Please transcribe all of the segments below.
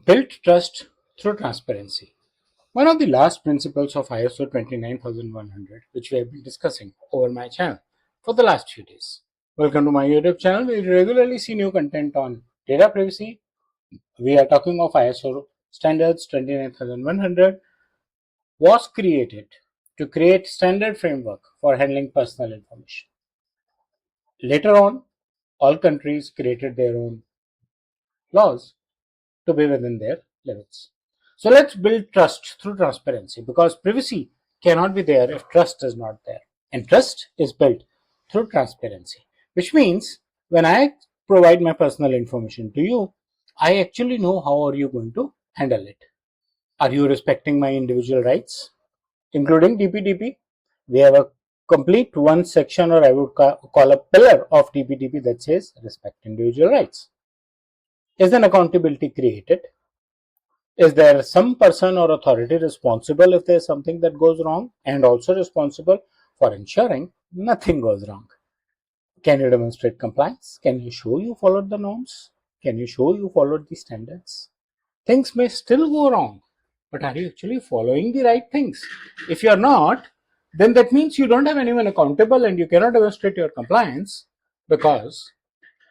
Build trust through transparency. One of the last principles of ISO 29100, which we have been discussing over my channel for the last few days. Welcome to my YouTube channel. We regularly see new content on data privacy. We are talking of ISO standards 29100 was created to create standard framework for handling personal information. Later on, all countries created their own laws to be within their limits. So let's build trust through transparency, because privacy cannot be there if trust is not there. And trust is built through transparency, which means when I provide my personal information to you, I actually know how are you going to handle it. Are you respecting my individual rights, including DPDP? We have a complete one section, or I would call a pillar of DPDP, that says respect individual rights. Is an accountability created? Is there some person or authority responsible if there's something that goes wrong, and also responsible for ensuring nothing goes wrong? Can you demonstrate compliance? Can you show you followed the norms? Can you show you followed the standards? Things may still go wrong, but are you actually following the right things? If you're not, then that means you don't have anyone accountable and you cannot demonstrate your compliance, because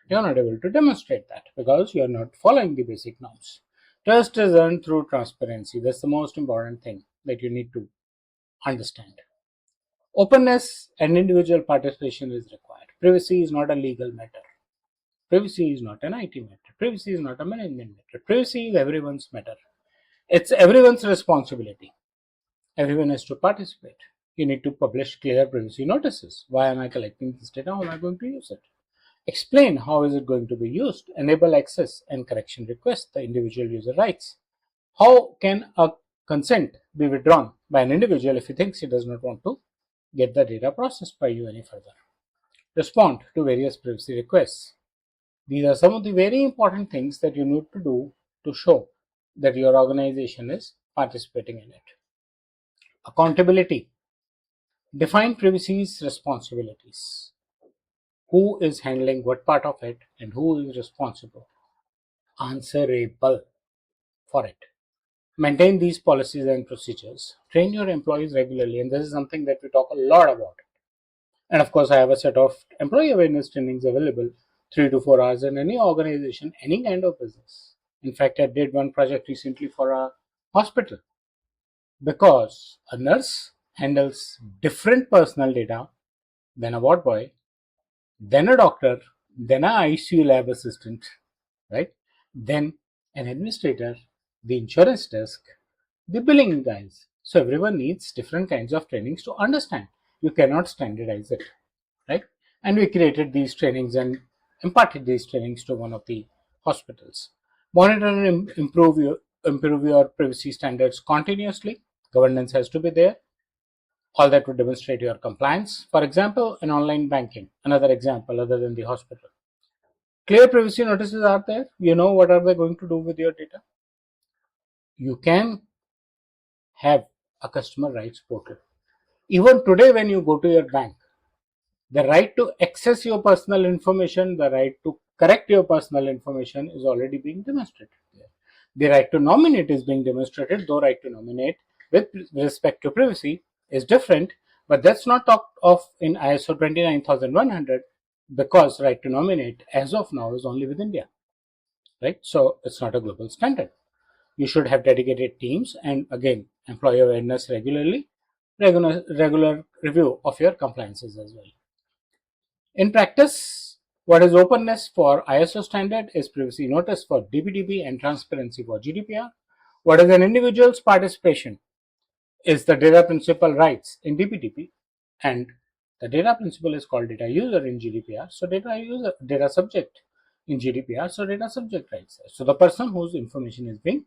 you're not able to demonstrate that, because you're not following the basic norms. Trust is earned through transparency. That's the most important thing that you need to understand. Openness and individual participation is required. Privacy is not a legal matter. Privacy is not an IT matter. Privacy is not a management matter. Privacy is everyone's matter. It's everyone's responsibility. Everyone has to participate. You need to publish clear privacy notices. Why am I collecting this data? How am I going to use it? Explain how is it going to be used. Enable access and correction requests, the individual user rights. How can a consent be withdrawn by an individual if he thinks he does not want to get the data processed by you any further? Respond to various privacy requests. These are some of the very important things that you need to do to show that your organization is participating in it. Accountability. Define privacy's responsibilities. Who is handling what part of it and who is responsible, answerable for it. Maintain these policies and procedures. Train your employees regularly, and this is something that we talk a lot about. And of course, I have a set of employee awareness trainings available 3 to 4 hours in any organization, any kind of business. In fact, I did one project recently for a hospital, because a nurse handles different personal data than a ward boy, then a doctor, then a ICU lab assistant, right? Then an administrator, the insurance desk, the billing guys. So everyone needs different kinds of trainings to understand. You cannot standardize it, right? And we created these trainings and imparted these trainings to one of the hospitals. Monitor and improve your privacy standards continuously. Governance has to be there. All that would demonstrate your compliance. For example, in online banking, another example other than the hospital. Clear privacy notices are there. You know what are they going to do with your data. You can have a customer rights portal. Even today, when you go to your bank, the right to access your personal information, the right to correct your personal information is already being demonstrated there. The right to nominate is being demonstrated, though right to nominate with respect to privacy is different, but that's not talked of in ISO 29100, because right to nominate as of now is only with India, right? So it's not a global standard. You should have dedicated teams, and again, employee awareness regularly, regular review of your compliances as well. In practice, what is openness for ISO standard is privacy notice for DPDP and transparency for GDPR. What is an individual's participation is the data principal rights in DPDP, and the data principal is called data user in GDPR. So data subject in GDPR. So data subject rights. So the person whose information is being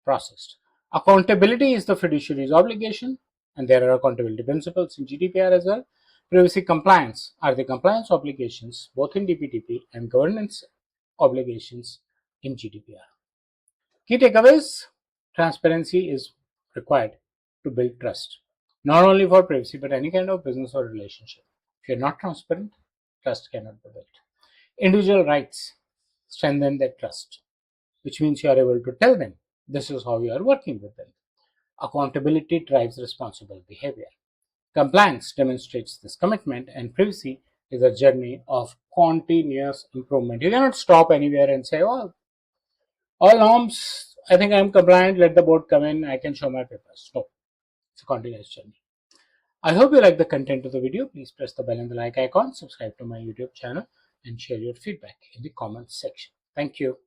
processed. Accountability is the fiduciary's obligation, and there are accountability principles in GDPR as well. Privacy compliance are the compliance obligations both in DPDP and governance obligations in GDPR. Key takeaways: transparency is required to build trust, not only for privacy but any kind of business or relationship. If you're not transparent, trust cannot be built. Individual rights strengthen that trust. which means you are able to tell them this is how you are working with them. Accountability drives responsible behavior. Compliance demonstrates this commitment, and privacy is a journey of continuous improvement. You cannot stop anywhere and say, "Oh, all norms, I think I am compliant, let the board come in, I can show my papers." No, it's a continuous journey. I hope you like the content of the video. Please press the bell and the like icon, subscribe to my YouTube channel, and share your feedback in the comments section. Thank you.